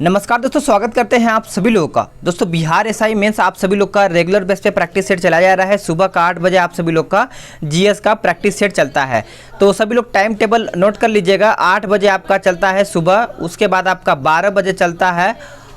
नमस्कार दोस्तों, स्वागत करते हैं आप सभी लोगों का। दोस्तों बिहार एसआई मेंस आप सभी लोग का रेगुलर बेस पे प्रैक्टिस सेट चलाया जा रहा है। सुबह का 8 बजे आप सभी लोग का जीएस का प्रैक्टिस सेट चलता है। तो सभी लोग टाइम टेबल नोट कर लीजिएगा। 8 बजे आपका चलता है सुबह, उसके बाद आपका 12 बजे चलता है,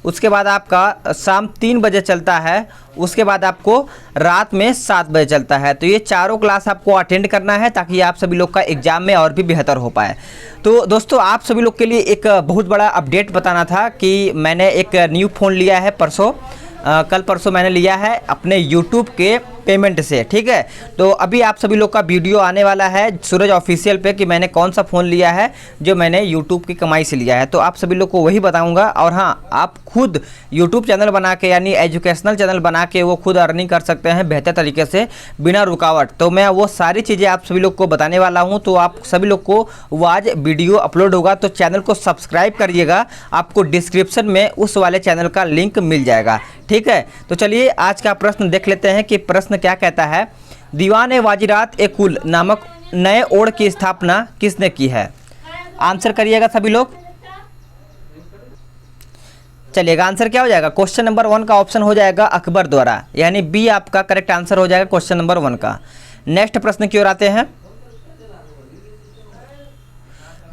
उसके बाद आपका शाम 3 बजे चलता है, उसके बाद आपको रात में 7 बजे चलता है। तो ये चारों क्लास आपको अटेंड करना है ताकि आप सभी लोग का एग्ज़ाम में और भी बेहतर हो पाए। तो दोस्तों आप सभी लोग के लिए एक बहुत बड़ा अपडेट बताना था कि मैंने एक न्यू फ़ोन लिया है परसों, कल परसों मैंने लिया है अपने YouTube के पेमेंट से। ठीक है, तो अभी आप सभी लोग का वीडियो आने वाला है सूरज ऑफिशियल पे कि मैंने कौन सा फ़ोन लिया है जो मैंने YouTube की कमाई से लिया है। तो आप सभी लोग को वही बताऊंगा। और हाँ, आप खुद YouTube चैनल बना के यानी एजुकेशनल चैनल बना के वो खुद अर्निंग कर सकते हैं बेहतर तरीके से बिना रुकावट। तो मैं वो सारी चीज़ें आप सभी लोग को बताने वाला हूँ। तो आप सभी लोग को वो आज वीडियो अपलोड होगा, तो चैनल को सब्सक्राइब करिएगा। आपको डिस्क्रिप्शन में उस वाले चैनल का लिंक मिल जाएगा। ठीक है, तो चलिए आज का प्रश्न देख लेते हैं कि प्रश्न क्या कहता है। दीवान वाजिरात ए कुल नामक नए ओढ़ की स्थापना किसने की है? आंसर करिएगा सभी लोग। चलिएगा, आंसर क्या हो जाएगा? क्वेश्चन नंबर 1 का ऑप्शन हो जाएगा अकबर द्वारा, यानी बी आपका करेक्ट आंसर हो जाएगा क्वेश्चन नंबर 1 का। नेक्स्ट प्रश्न की ओर आते हैं।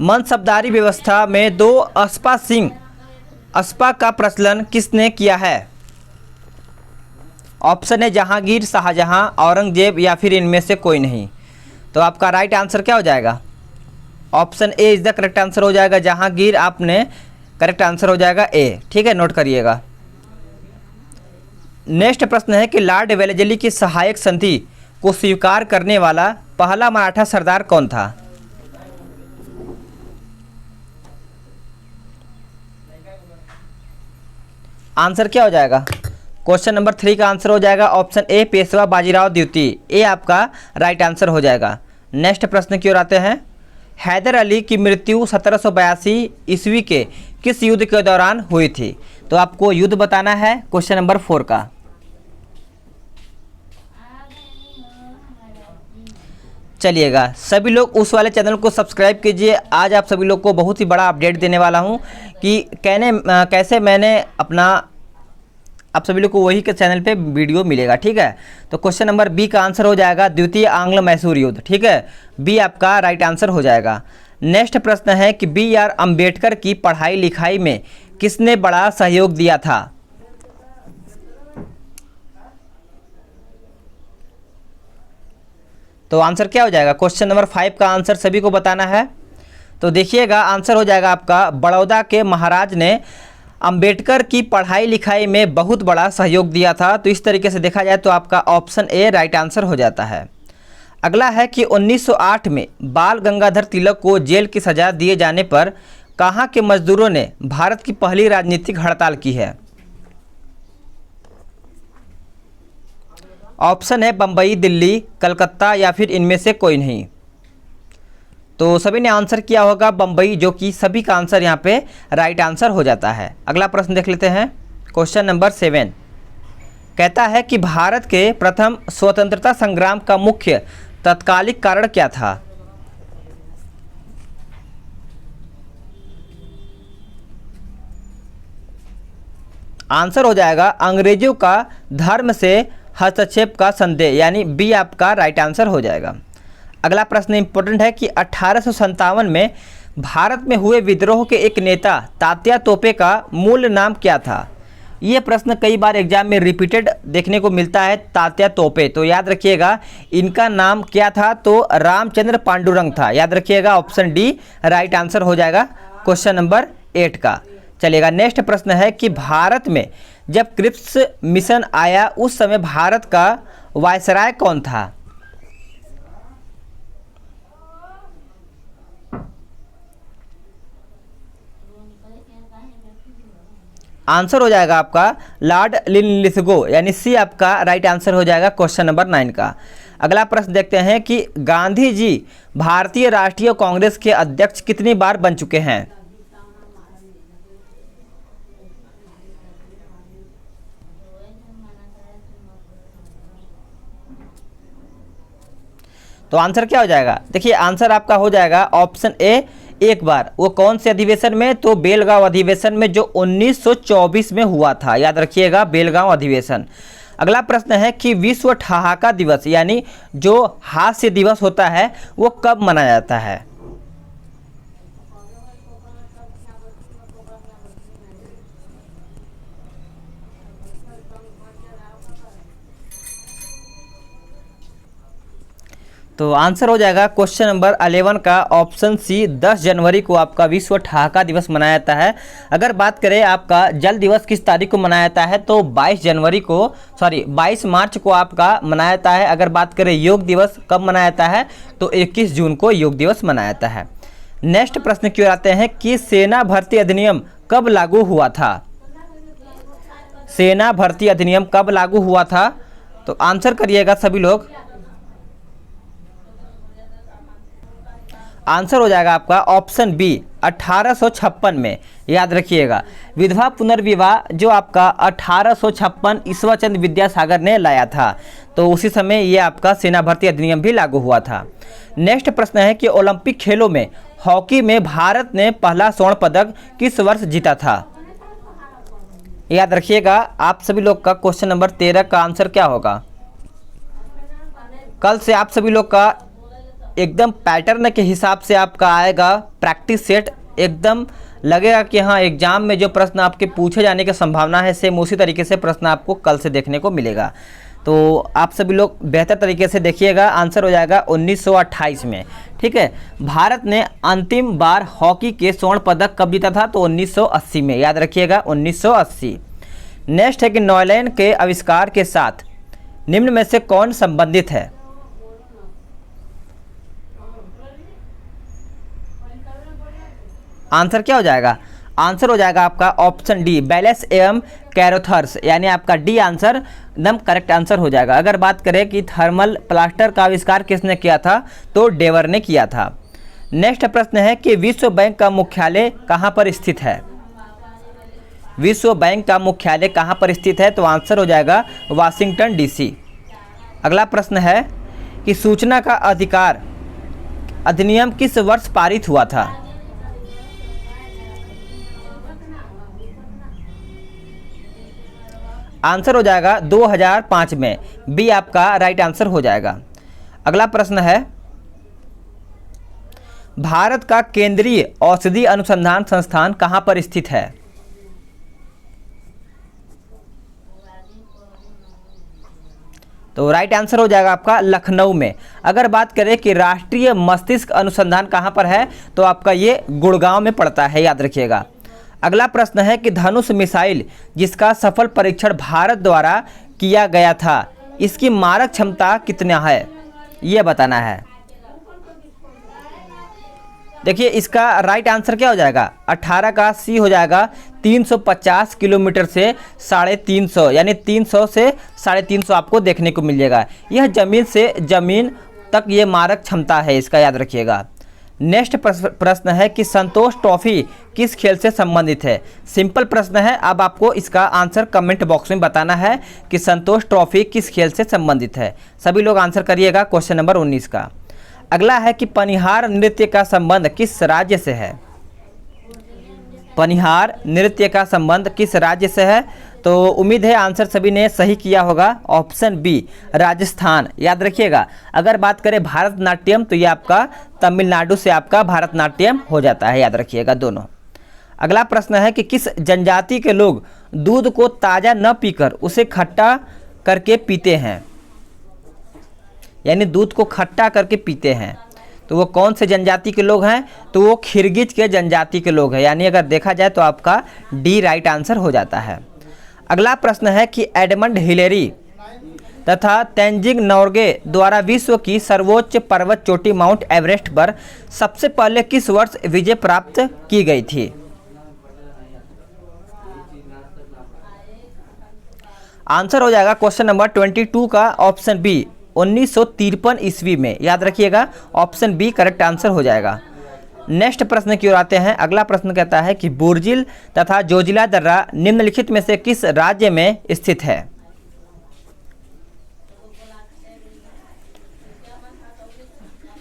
मनसबदारी व्यवस्था में दो अस्पा का प्रचलन किसने किया है? ऑप्शन है जहांगीर, शाहजहां, औरंगजेब या फिर इनमें से कोई नहीं। तो आपका राइट आंसर क्या हो जाएगा? Option A is the correct answer हो जाएगा जहांगीर। आपने करेक्ट आंसर हो जाएगा ए। ठीक है, नोट करिएगा। नेक्स्ट प्रश्न है कि लॉर्ड वेलेस्ली की सहायक संधि को स्वीकार करने वाला पहला मराठा सरदार कौन था? आंसर क्या हो जाएगा? क्वेश्चन नंबर 3 का आंसर हो जाएगा ऑप्शन ए पेशवा बाजीराव द्वितीय। ए आपका राइट आंसर हो जाएगा। नेक्स्ट प्रश्न की ओर आते हैं। हैदर अली की मृत्यु 1782 ईस्वी के किस युद्ध के दौरान हुई थी? तो आपको युद्ध बताना है क्वेश्चन नंबर 4 का। चलिएगा, सभी लोग उस वाले चैनल को सब्सक्राइब कीजिए। आज आप सभी लोग को बहुत ही बड़ा अपडेट देने वाला हूं कि कैसे मैंने अपना आप सभी लोग को वही के चैनल पे वीडियो मिलेगा। ठीक है, तो क्वेश्चन नंबर बी का आंसर हो जाएगा द्वितीय आंग्ल मैसूर युद्ध। ठीक है, बी आपका राइट आंसर हो जाएगा। नेक्स्ट प्रश्न है कि बी आर अम्बेडकर की पढ़ाई लिखाई में किसने बड़ा सहयोग दिया था? तो आंसर क्या हो जाएगा? क्वेश्चन नंबर 5 का आंसर सभी को बताना है। तो देखिएगा, आंसर हो जाएगा आपका बड़ौदा के महाराज ने अंबेडकर की पढ़ाई लिखाई में बहुत बड़ा सहयोग दिया था। तो इस तरीके से देखा जाए तो आपका ऑप्शन ए राइट आंसर हो जाता है। अगला है कि 1908 में बाल गंगाधर तिलक को जेल की सजा दिए जाने पर कहाँ के मजदूरों ने भारत की पहली राजनीतिक हड़ताल की है? ऑप्शन है बम्बई, दिल्ली, कलकत्ता या फिर इनमें से कोई नहीं। तो सभी ने आंसर किया होगा बम्बई, जो कि सभी का आंसर यहाँ पे राइट आंसर हो जाता है। अगला प्रश्न देख लेते हैं। क्वेश्चन नंबर 7 कहता है कि भारत के प्रथम स्वतंत्रता संग्राम का मुख्य तत्कालिक कारण क्या था? आंसर हो जाएगा अंग्रेजों का धर्म से हस्तक्षेप का संदेह, यानी बी आपका राइट आंसर हो जाएगा। अगला प्रश्न इंपॉर्टेंट है कि 1857 में भारत में हुए विद्रोह के एक नेता तात्या तोपे का मूल नाम क्या था? ये प्रश्न कई बार एग्जाम में रिपीटेड देखने को मिलता है, तात्या तोपे। तो याद रखिएगा इनका नाम क्या था? तो रामचंद्र पांडुरंग था। याद रखिएगा ऑप्शन डी राइट आंसर हो जाएगा क्वेश्चन नंबर 8 का। चलिएगा, नेक्स्ट प्रश्न है कि भारत में जब क्रिप्स मिशन आया उस समय भारत का वायसराय कौन था? आंसर हो जाएगा आपका लॉर्ड लिनलिथगो, यानी सी आपका राइट आंसर हो जाएगा क्वेश्चन नंबर 9 का। अगला प्रश्न देखते हैं कि गांधी जी भारतीय राष्ट्रीय कांग्रेस के अध्यक्ष कितनी बार बन चुके हैं? तो आंसर क्या हो जाएगा? देखिए आंसर आपका हो जाएगा ऑप्शन ए एक बार, वो कौन से अधिवेशन में? तो बेलगांव अधिवेशन में, जो 1924 में हुआ था। याद रखिएगा, बेलगांव अधिवेशन। अगला प्रश्न है कि विश्व ठहाका दिवस यानी जो हास्य दिवस होता है वो कब मनाया जाता है? तो आंसर हो जाएगा क्वेश्चन नंबर 11 का ऑप्शन सी, 10 जनवरी को आपका विश्व ठहाका दिवस मनाया जाता है। अगर बात करें आपका जल दिवस किस तारीख को मनाया जाता है, तो 22 मार्च को आपका मनाया जाता है। अगर बात करें योग दिवस कब मनाया जाता है, तो 21 जून को योग दिवस मनाया जाता है। नेक्स्ट प्रश्न की ओर आते हैं कि सेना भर्ती अधिनियम कब लागू हुआ था? सेना भर्ती अधिनियम कब लागू हुआ था? तो आंसर करिएगा सभी लोग। आंसर हो जाएगा आपका ऑप्शन बी, 1856 में। याद रखिएगा, विधवा पुनर्विवाह जो आपका 1856 ईश्वर चंद्र विद्यासागर ने लाया था, तो उसी समय ये आपका सेना भर्ती अधिनियम भी लागू हुआ था। नेक्स्ट प्रश्न है कि ओलंपिक खेलों में हॉकी में भारत ने पहला स्वर्ण पदक किस वर्ष जीता था? याद रखिएगा, आप सभी लोग का क्वेश्चन नंबर 13 का आंसर क्या होगा? कल से आप सभी लोग का एकदम पैटर्न के हिसाब से आपका आएगा प्रैक्टिस सेट। एकदम लगेगा कि हाँ, एग्जाम में जो प्रश्न आपके पूछे जाने की संभावना है, सेम उसी तरीके से प्रश्न आपको कल से देखने को मिलेगा। तो आप सभी लोग बेहतर तरीके से देखिएगा। आंसर हो जाएगा 1928 में। ठीक है, भारत ने अंतिम बार हॉकी के स्वर्ण पदक कब जीता था? तो 1980 में। याद रखिएगा, 1980। नेक्स्ट है कि नॉयलैंड के आविष्कार के साथ निम्न में से कौन संबंधित है? आंसर क्या हो जाएगा? आंसर हो जाएगा आपका ऑप्शन डी, बैलेस एवं कैरोथर्स, यानी आपका डी आंसर एकदम करेक्ट आंसर हो जाएगा। अगर बात करें कि थर्मल प्लास्टर का आविष्कार किसने किया था, तो डेवर ने किया था। नेक्स्ट प्रश्न है कि विश्व बैंक का मुख्यालय कहाँ पर स्थित है? विश्व बैंक का मुख्यालय कहाँ पर स्थित है? तो आंसर हो जाएगा वाशिंगटन डीसी। अगला प्रश्न है कि सूचना का अधिकार अधिनियम किस वर्ष पारित हुआ था? आंसर हो जाएगा 2005 में। बी आपका राइट आंसर हो जाएगा। अगला प्रश्न है, भारत का केंद्रीय औषधि अनुसंधान संस्थान कहां पर स्थित है? तो राइट आंसर हो जाएगा आपका लखनऊ में। अगर बात करें कि राष्ट्रीय मस्तिष्क अनुसंधान कहां पर है, तो आपका ये गुड़गांव में पड़ता है। याद रखिएगा। अगला प्रश्न है कि धनुष मिसाइल जिसका सफल परीक्षण भारत द्वारा किया गया था, इसकी मारक क्षमता कितना है, यह बताना है। देखिए, इसका राइट आंसर क्या हो जाएगा? 18 का सी हो जाएगा। 350 किलोमीटर से 350, यानी 300 से 350 आपको देखने को मिल जाएगा। यह जमीन से जमीन तक ये मारक क्षमता है इसका, याद रखिएगा। नेक्स्ट प्रश्न है कि संतोष ट्रॉफी किस खेल से संबंधित है? सिंपल प्रश्न है, अब आपको इसका आंसर कमेंट बॉक्स में बताना है कि संतोष ट्रॉफी किस खेल से संबंधित है। सभी लोग आंसर करिएगा क्वेश्चन नंबर 19 का। अगला है कि पनिहार नृत्य का संबंध किस राज्य से है? पनिहार नृत्य का संबंध किस राज्य से है? तो उम्मीद है आंसर सभी ने सही किया होगा। Option B, Rajasthan. याद रखिएगा, अगर बात करें भारतनाट्यम, तो ये आपका तमिलनाडु से आपका भारतनाट्यम हो जाता है। याद रखिएगा दोनों। अगला प्रश्न है कि किस जनजाति के लोग दूध को ताज़ा न पीकर उसे खट्टा करके पीते हैं? यानी दूध को खट्टा करके पीते हैं, तो वो कौन से जनजाति के लोग हैं? तो वो खिरगिज के जनजाति के लोग हैं। यानी अगर देखा जाए तो आपका डी राइट आंसर हो जाता है। अगला प्रश्न है कि एडमंड हिलेरी तथा तेंजिंग नोर्गे द्वारा विश्व की सर्वोच्च पर्वत चोटी माउंट एवरेस्ट पर सबसे पहले किस वर्ष विजय प्राप्त की गई थी? आंसर हो जाएगा क्वेश्चन नंबर 22 का ऑप्शन बी, 1953 ईस्वी में। याद रखिएगा, ऑप्शन बी करेक्ट आंसर हो जाएगा। नेक्स्ट प्रश्न की ओर आते हैं। अगला प्रश्न कहता है कि बोर्जिल तथा जोजिला दर्रा निम्नलिखित में से किस राज्य में स्थित है?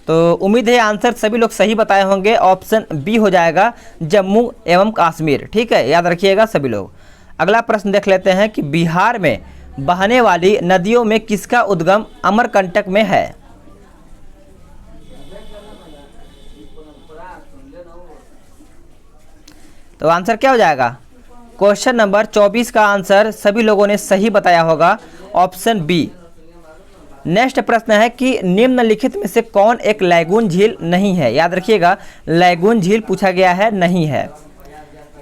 तो उम्मीद है आंसर सभी लोग सही बताए होंगे। ऑप्शन बी हो जाएगा जम्मू एवं कश्मीर। ठीक है, याद रखिएगा सभी लोग। अगला प्रश्न देख लेते हैं कि बिहार में बहने वाली नदियों में किसका उद्गम अमरकंटक में है। तो आंसर क्या हो जाएगा? क्वेश्चन नंबर 24 का आंसर सभी लोगों ने सही बताया होगा, ऑप्शन बी। नेक्स्ट प्रश्न है कि निम्नलिखित में से कौन एक लैगून झील नहीं है। याद रखिएगा, लैगून झील पूछा गया है, नहीं है।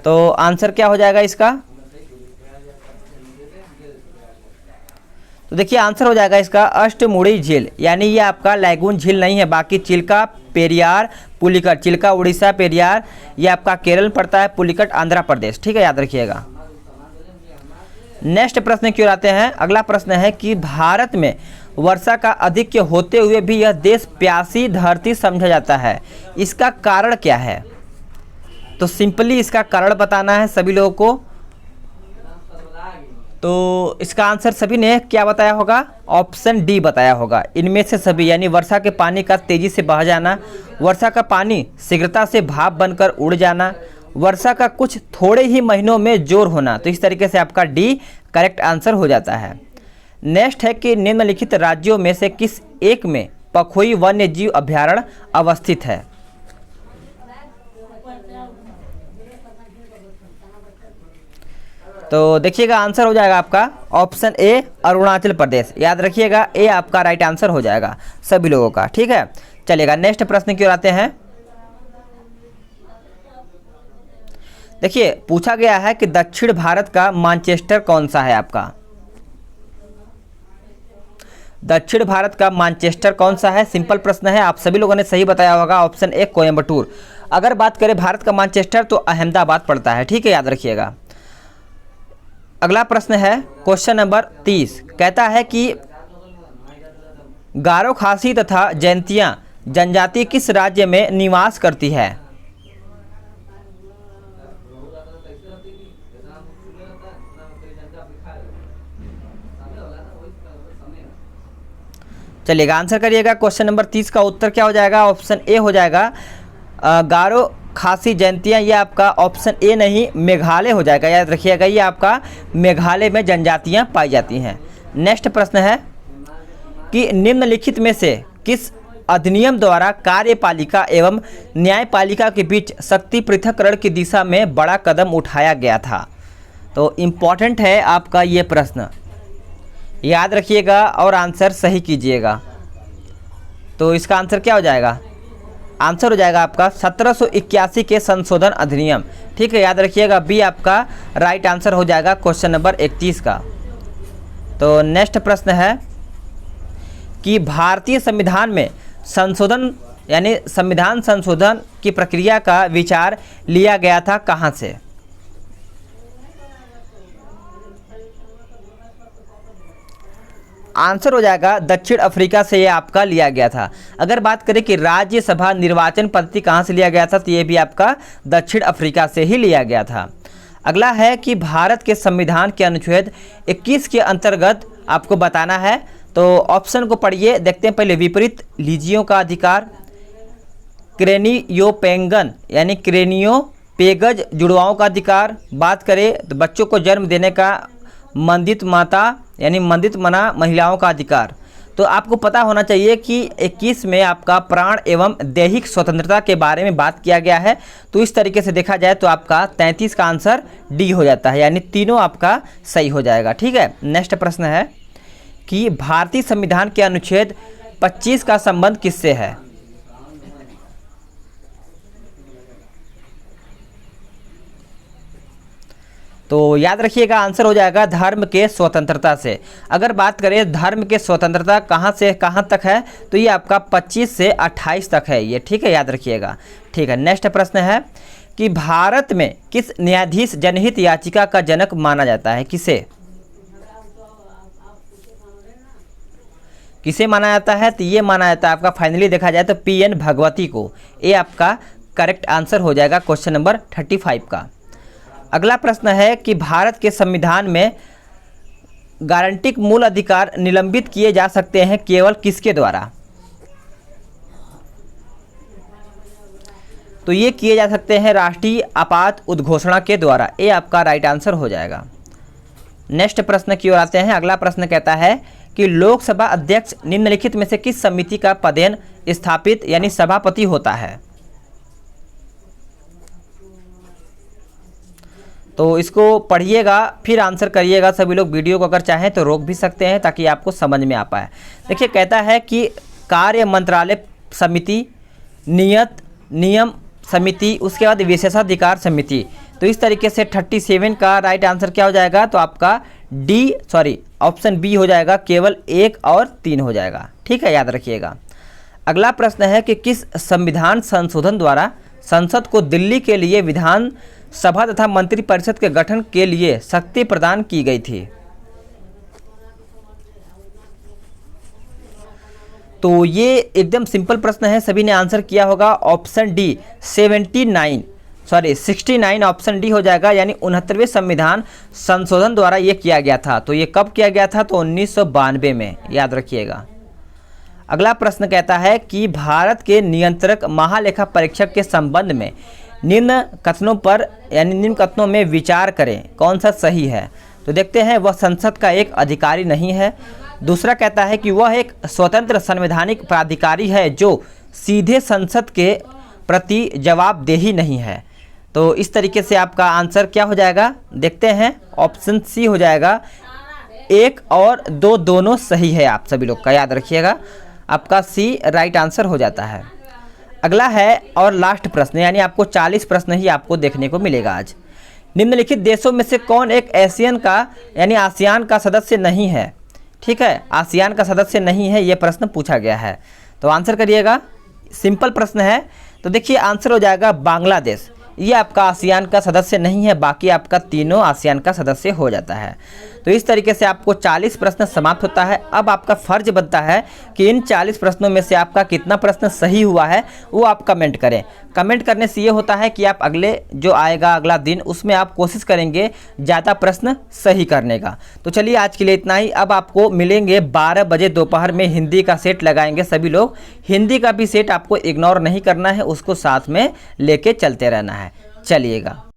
तो आंसर क्या हो जाएगा इसका? तो देखिए आंसर हो जाएगा इसका अष्टमुड़ी झील, यानी ये आपका लैगून झील नहीं है। बाकी चिल्का, पेरियार, पुलिकट, चिल्का उड़ीसा, पेरियार ये आपका केरल पड़ता है, पुलिकट आंध्र प्रदेश। ठीक है, याद रखिएगा। नेक्स्ट प्रश्न की ओर आते हैं। अगला प्रश्न है कि भारत में वर्षा का अधिक होते हुए भी यह देश प्यासी धरती समझा जाता है, इसका कारण क्या है? तो सिंपली इसका कारण बताना है सभी लोगों को। तो इसका आंसर सभी ने क्या बताया होगा? ऑप्शन डी बताया होगा। इनमें से सभी, यानी वर्षा के पानी का तेजी से बह जाना, वर्षा का पानी शीघ्रता से भाप बनकर उड़ जाना, वर्षा का कुछ थोड़े ही महीनों में जोर होना। तो इस तरीके से आपका डी करेक्ट आंसर हो जाता है। नेक्स्ट है कि निम्नलिखित राज्यों में से किस एक में पखोई वन्य जीव अभयारण्य अवस्थित है। तो देखिएगा आंसर हो जाएगा आपका ऑप्शन ए अरुणाचल प्रदेश। याद रखिएगा, ए आपका राइट आंसर हो जाएगा सभी लोगों का। ठीक है, चलिएगा नेक्स्ट प्रश्न की ओर आते हैं। देखिए पूछा गया है कि दक्षिण भारत का मैनचेस्टर कौन सा है आपका? दक्षिण भारत का मैनचेस्टर कौन सा है? सिंपल प्रश्न है, आप सभी लोगों ने सही बताया होगा, ऑप्शन ए कोयम्बटूर। अगर बात करें भारत का मैनचेस्टर तो अहमदाबाद पड़ता है। ठीक है, याद रखिएगा। अगला प्रश्न है क्वेश्चन नंबर 30, कहता है कि गारो, खासी तथा जैंतिया जनजाति किस राज्य में निवास करती है? चलिएगा आंसर करिएगा। क्वेश्चन नंबर 30 का उत्तर क्या हो जाएगा? ऑप्शन ए हो जाएगा गारो, खासी, जैंतिया। ये आपका ऑप्शन ए नहीं, मेघालय हो जाएगा। याद रखिएगा, ये आपका मेघालय में जनजातियां पाई जाती हैं। नेक्स्ट प्रश्न है कि निम्नलिखित में से किस अधिनियम द्वारा कार्यपालिका एवं न्यायपालिका के बीच शक्ति पृथक्करण की दिशा में बड़ा कदम उठाया गया था? तो इम्पॉर्टेंट है आपका ये प्रश्न, याद रखिएगा और आंसर सही कीजिएगा। तो इसका आंसर क्या हो जाएगा? आंसर हो जाएगा आपका 1781 के संशोधन अधिनियम। ठीक है, याद रखिएगा, बी आपका राइट आंसर हो जाएगा क्वेश्चन नंबर 31 का। तो नेक्स्ट प्रश्न है कि भारतीय संविधान में संशोधन यानी संविधान संशोधन की प्रक्रिया का विचार लिया गया था कहाँ से? आंसर हो जाएगा दक्षिण अफ्रीका से ये आपका लिया गया था। अगर बात करें कि राज्यसभा निर्वाचन पद्धति कहाँ से लिया गया था, तो ये भी आपका दक्षिण अफ्रीका से ही लिया गया था। अगला है कि भारत के संविधान के अनुच्छेद 21 के अंतर्गत आपको बताना है। तो ऑप्शन को पढ़िए, देखते हैं पहले। विपरीत लीजियों का अधिकार, क्रेनियोपेंगन यानी क्रेनियोपेगज जुड़वाओं का अधिकार, बात करें तो बच्चों को जन्म देने का मंदित माता यानी मंदित मना महिलाओं का अधिकार। तो आपको पता होना चाहिए कि 21 में आपका प्राण एवं दैहिक स्वतंत्रता के बारे में बात किया गया है। तो इस तरीके से देखा जाए तो आपका 33 का आंसर डी हो जाता है, यानी तीनों आपका सही हो जाएगा। ठीक है, नेक्स्ट प्रश्न है कि भारतीय संविधान के अनुच्छेद 25 का संबंध किससे है? तो याद रखिएगा आंसर हो जाएगा धर्म के स्वतंत्रता से। अगर बात करें धर्म के स्वतंत्रता कहाँ से कहाँ तक है, तो ये आपका 25 से 28 तक है ये। ठीक है, याद रखिएगा। ठीक है, नेक्स्ट प्रश्न है कि भारत में किस न्यायाधीश जनहित याचिका का जनक माना जाता है? किसे किसे माना जाता है? तो ये माना जाता है आपका, फाइनली देखा जाए तो PN भगवती को। ये आपका करेक्ट आंसर हो जाएगा क्वेश्चन नंबर 35 का। अगला प्रश्न है कि भारत के संविधान में गारंटिक मूल अधिकार निलंबित किए जा सकते हैं केवल किसके द्वारा? तो ये किए जा सकते हैं राष्ट्रीय आपात उद्घोषणा के द्वारा। ये आपका राइट आंसर हो जाएगा। नेक्स्ट प्रश्न की ओर आते हैं। अगला प्रश्न कहता है कि लोकसभा अध्यक्ष निम्नलिखित में से किस समिति का पदेन स्थापित यानी सभापति होता है? तो इसको पढ़िएगा फिर आंसर करिएगा। सभी लोग वीडियो को अगर चाहें तो रोक भी सकते हैं ताकि आपको समझ में आ पाए। देखिए, कहता है कि कार्य मंत्रालय समिति, नियत नियम समिति, उसके बाद विशेषाधिकार समिति। तो इस तरीके से 37 का राइट आंसर क्या हो जाएगा? तो आपका ऑप्शन बी हो जाएगा। केवल 1 और 3 हो जाएगा। ठीक है, याद रखिएगा। अगला प्रश्न है कि किस संविधान संशोधन द्वारा संसद को दिल्ली के लिए विधान सभा तथा मंत्रिपरिषद के गठन के लिए शक्ति प्रदान की गई थी? तो ये एकदम सिंपल प्रश्न है, सभी ने आंसर किया होगा। ऑप्शन डी 69 ऑप्शन डी हो जाएगा, यानी 69वें संविधान संशोधन द्वारा ये किया गया था। तो ये कब किया गया था? तो 1992 में, याद रखिएगा। अगला प्रश्न कहता है कि भारत के नियंत्रक महालेखा परीक्षक के संबंध में निम्न कथनों में विचार करें, कौन सा सही है? तो देखते हैं, वह संसद का एक अधिकारी नहीं है। दूसरा कहता है कि वह एक स्वतंत्र संवैधानिक प्राधिकारी है जो सीधे संसद के प्रति जवाबदेही नहीं है। तो इस तरीके से आपका आंसर क्या हो जाएगा? देखते हैं, ऑप्शन सी हो जाएगा। 1 और 2 दोनों सही है आप सभी लोग का, याद रखिएगा। आपका सी राइट आंसर हो जाता है। अगला है और लास्ट प्रश्न, यानी आपको 40 प्रश्न ही आपको देखने को मिलेगा आज। निम्नलिखित देशों में से कौन एक आसियान का सदस्य नहीं है? ठीक है, आसियान का सदस्य नहीं है, ये प्रश्न पूछा गया है। तो आंसर करिएगा, सिंपल प्रश्न है। तो देखिए, आंसर हो जाएगा बांग्लादेश। ये आपका आसियान का सदस्य नहीं है, बाकी आपका तीनों आसियान का सदस्य हो जाता है। तो इस तरीके से आपको 40 प्रश्न समाप्त होता है। अब आपका फर्ज बनता है कि इन 40 प्रश्नों में से आपका कितना प्रश्न सही हुआ है वो आप कमेंट करें। कमेंट करने से ये होता है कि आप अगले जो आएगा अगला दिन, उसमें आप कोशिश करेंगे ज़्यादा प्रश्न सही करने का। तो चलिए, आज के लिए इतना ही। अब आपको मिलेंगे 12 बजे दोपहर में, हिंदी का सेट लगाएंगे सभी लोग। हिंदी का भी सेट आपको इग्नोर नहीं करना है, उसको साथ में लेके चलते रहना है। चलिएगा।